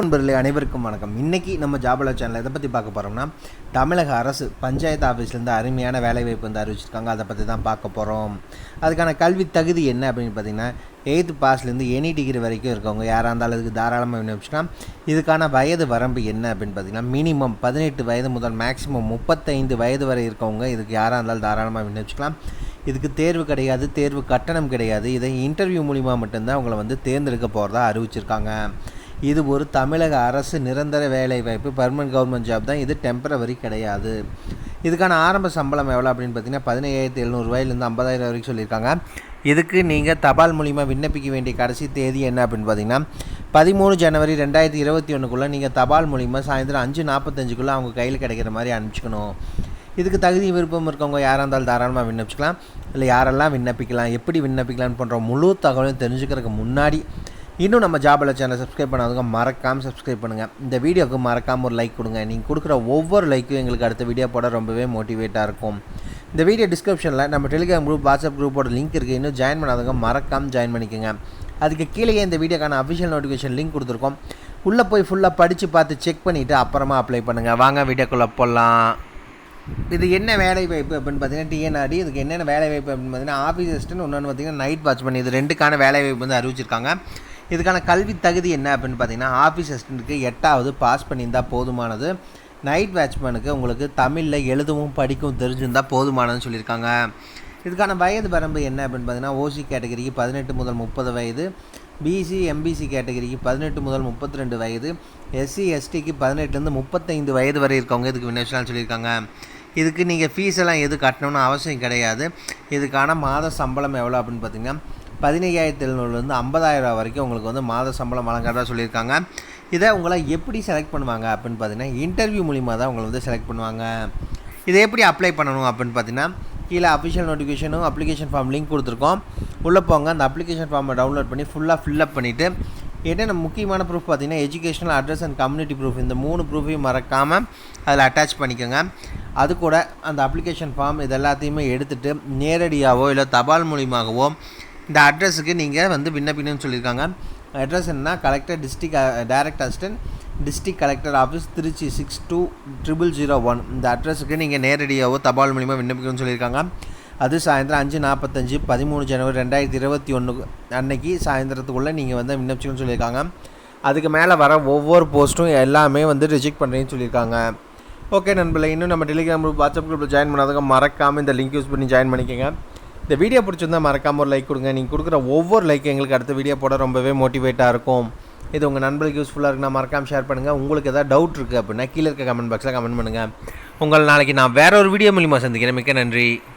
நண்பர்களே அனைவருக்கும் வணக்கம். இன்றைக்கி நம்ம ஜாபலா சேனல் எதை பற்றி பார்க்க போகிறோம்னா, தமிழக அரசு பஞ்சாயத்து ஆஃபீஸ்லேருந்து அருமையான வேலைவாய்ப்பு வந்து அறிவிச்சிருக்காங்க. அதை பற்றி தான் பார்க்க போகிறோம். அதுக்கான கல்வி தகுதி என்ன அப்படின்னு பார்த்தீங்கன்னா, 8th பாஸ்லேருந்து எனி டிகிரி வரைக்கும் இருக்கவங்க யாராக இருந்தாலும் இதுக்கு தாராளமாக விண்ணப்பிச்சுக்கலாம். இதுக்கான வயது வரம்பு என்ன அப்படின்னு பார்த்தீங்கன்னா, மினிமம் 18 வயது முதல் மேக்ஸிமம் 35 வயது வரை இருக்கவங்க இதுக்கு யாராக இருந்தாலும் தாராளமாக விண்ணப்பிச்சுக்கலாம். இதுக்கு தேர்வு கிடையாது, தேர்வு கட்டணம் கிடையாது. இதை இன்டர்வியூ மூலிமா மட்டும்தான் அவங்கள வந்து தேர்ந்தெடுக்க போகிறதா அறிவிச்சிருக்காங்க. இது ஒரு தமிழக அரசு நிரந்தர வேலைவாய்ப்பு, பர்மனன்ட் கவர்மெண்ட் ஜாப் தான். இது டெம்பரவரி கிடையாது. இதுக்கான ஆரம்ப சம்பளம் எவ்வளோ அப்படின்னு பார்த்தீங்கன்னா, 17,700 ரூபாயிலேருந்து 50,000 வரைக்கும் சொல்லியிருக்காங்க. இதுக்கு நீங்கள் தபால் மூலிமா விண்ணப்பிக்க வேண்டிய கடைசி தேதி என்ன அப்படின்னு பார்த்தீங்கன்னா, 13 ஜனவரி 2021 நீங்கள் தபால் மூலிமா சாயந்தரம் 5:45 அவங்க கையில் கிடைக்கிற மாதிரி அனுப்பிச்சிக்கணும். இதுக்கு தகுதி விருப்பம் இருக்கவங்க யாராக இருந்தாலும் தாராளமாக விண்ணப்பிச்சிக்கலாம். இல்லை யாரெல்லாம் விண்ணப்பிக்கலாம், எப்படி விண்ணப்பிக்கலாம்னு போன்ற முழு தகவலையும் தெரிஞ்சுக்கிறதுக்கு முன்னாடி இன்னும் நம்ம ஜாபலா சேனலை சப்ஸ்கிரைப் பண்ணாதவங்க மறக்காமல் சப்ஸ்கிரைப் பண்ணுங்கள். இந்த வீடியோவுக்கு மறக்காமல் ஒரு லைக் கொடுங்க. நீங்கள் கொடுக்குற ஒவ்வொரு லைக்கும் எங்களுக்கு அடுத்த வீடியோ போட ரொம்பவே மோட்டிவேட்டாக இருக்கும். இந்த வீடியோ டிஸ்கிரிப்ஷனில் நம்ம டெலிகிராம் குரூப், வாட்ஸ்அப் குரூப்போட லிங்க் இருக்குது. இன்னும் ஜாயின் பண்ணாதவங்க மறக்காமல் ஜாயின் பண்ணிக்கோங்க. அதுக்கு கீழே இந்த வீடியோக்கான அஃபிஷியல் நோட்டிஃபிகேஷன் லிங்க் கொடுத்துருக்கோம். உள்ளே போய் ஃபுல்லாக படித்து பார்த்து செக் பண்ணிவிட்டு அப்புறமா அப்ளை பண்ணுங்கள். வாங்க வீடியோக்குள்ளே போடலாம். இது என்ன வேலை வாய்ப்பு அப்படின்னு பார்த்தீங்கன்னா, டிஎன்ஆர்டி. இதுக்கு என்னென்ன வேலை வாய்ப்பு அப்படின்னு பார்த்தீங்கன்னா, ஆஃபீஸ் அசிஸ்டன்ட், இன்னொன்று பார்த்தீங்கன்னா நைட் வாட்ச்மேன். இது ரெண்டுக்கான வேலை வாய்ப்பு வந்து அறிவிச்சிருக்காங்க. இதுக்கான கல்வி தகுதி என்ன அப்படின்னு பார்த்தீங்கன்னா, ஆஃபீஸ் அசிஸ்டண்ட்டுக்கு 8வது பாஸ் பண்ணியிருந்தால் போதுமானது. நைட் வாட்ச்மேனுக்கு உங்களுக்கு தமிழில் எழுதவும் படிக்கவும் தெரிஞ்சிருந்தால் போதுமானதுன்னு சொல்லியிருக்காங்க. இதுக்கான வயது வரம்பு என்ன அப்படின்னு பார்த்தீங்கன்னா, ஓசி கேட்டகரிக்கு 18 முதல் 30 வயது, பிசி எம்பிசி கேட்டகரிக்கு 18 முதல் 32 வயது, எஸ்சி எஸ்டிக்கு 18லேருந்து 35 வயது வரை இருக்கவங்க இதுக்கு விண்ணப்பிச்சலாம்னு சொல்லியிருக்காங்க. இதுக்கு நீங்கள் ஃபீஸ் எல்லாம் எது கட்டணும்னு அவசியம் கிடையாது. இதுக்கான மாத சம்பளம் எவ்வளோ அப்படின்னு பார்த்தீங்கன்னா, 15,700லேருந்து 50,000 வரைக்கும் உங்களுக்கு வந்து மாத சம்பளம் வழங்குறதா சொல்லியிருக்காங்க. இதை உங்களை எப்படி செலக்ட் பண்ணுவாங்க அப்படின்னு பார்த்தீங்கன்னா, இன்டர்வியூ மூலிமா தான் உங்களை வந்து செலக்ட் பண்ணுவாங்க. இதை எப்படி அப்ளை பண்ணணும் அப்படின்னு பார்த்தீங்கன்னா, கீழே அஃபிஷியல் நோட்டிஃபிகேஷனும் அப்ளிகேஷன் ஃபார்ம் லிங்க் கொடுத்துருக்கோம். உள்ளே போங்க. அந்த அப்ளிகேஷன் ஃபார்மை டவுன்லோட் பண்ணி ஃபுல்லாக ஃபில்லப் பண்ணிவிட்டு, என்னென்ன முக்கியமான ப்ரூஃப் பார்த்தீங்கன்னா, educational, address and community proof, இந்த 3 ப்ரூஃபையும் மறக்காமல் அதில் அட்டாச் பண்ணிக்கோங்க. அது கூட அந்த அப்ளிகேஷன் ஃபார்ம் இது எல்லாத்தையுமே எடுத்துகிட்டு நேரடியாகவோ இல்லை தபால் மூலியமாகவோ இந்த அட்ரஸுக்கு நீங்கள் வந்து விண்ணப்பிக்கணும்னு சொல்லியிருக்காங்க. அட்ரஸ் என்ன, collector district direct assistant, district collector office, Trichy 620001. இந்த அட்ரஸுக்கு நீங்கள் நேரடியாகவோ தபால் மூலிமா விண்ணப்பிக்கணும்னு சொல்லியிருக்காங்க. அது சாயந்தரம் 5:45 13 ஜனவரி 2021 அன்னைக்கு சாயந்தரத்துக்குள்ளே நீங்கள் வந்து விண்ணப்பிக்கணும்னு சொல்லியிருக்காங்க. அதுக்கு மேலே வர ஒவ்வொரு போஸ்ட்டும் எல்லாமே வந்து ரிஜெக்ட் பண்ணுறேன்னு சொல்லியிருக்காங்க. ஓகே நண்பர்களே, இன்னும் நம்ம டெலிகிராம் குரூப், வாட்ஸ்அப் குரூப்பில் ஜாயின் பண்ணாதவங்க மறக்காமல் இந்த லிங்க் யூஸ் பண்ணி ஜாயின் பண்ணிக்கோங்க. இந்த வீடியோ பிடிச்சிருந்தால் மறக்காமல் ஒரு லைக் கொடுங்க. நீங்கள் கொடுக்குற ஒவ்வொரு லைக்கும் எங்களுக்கு அடுத்த வீடியோ போட ரொம்பவே மோட்டிவேட்டாக இருக்கும். இது உங்கள் நண்பர்களுக்கு யூஸ்ஃபுல்லாக இருக்குன்னா மறக்காமல் ஷேர் பண்ணுங்கள். உங்களுக்கு எதாவது டவுட் இருக்குது அப்படின்னா கீழே இருக்க கமெண்ட் பாக்ஸில் கமெண்ட் பண்ணுங்கள். உங்கள் நாளைக்கு நான் வேறு ஒரு வீடியோ மூலிமா சந்திக்கிறேன். மிக்க நன்றி.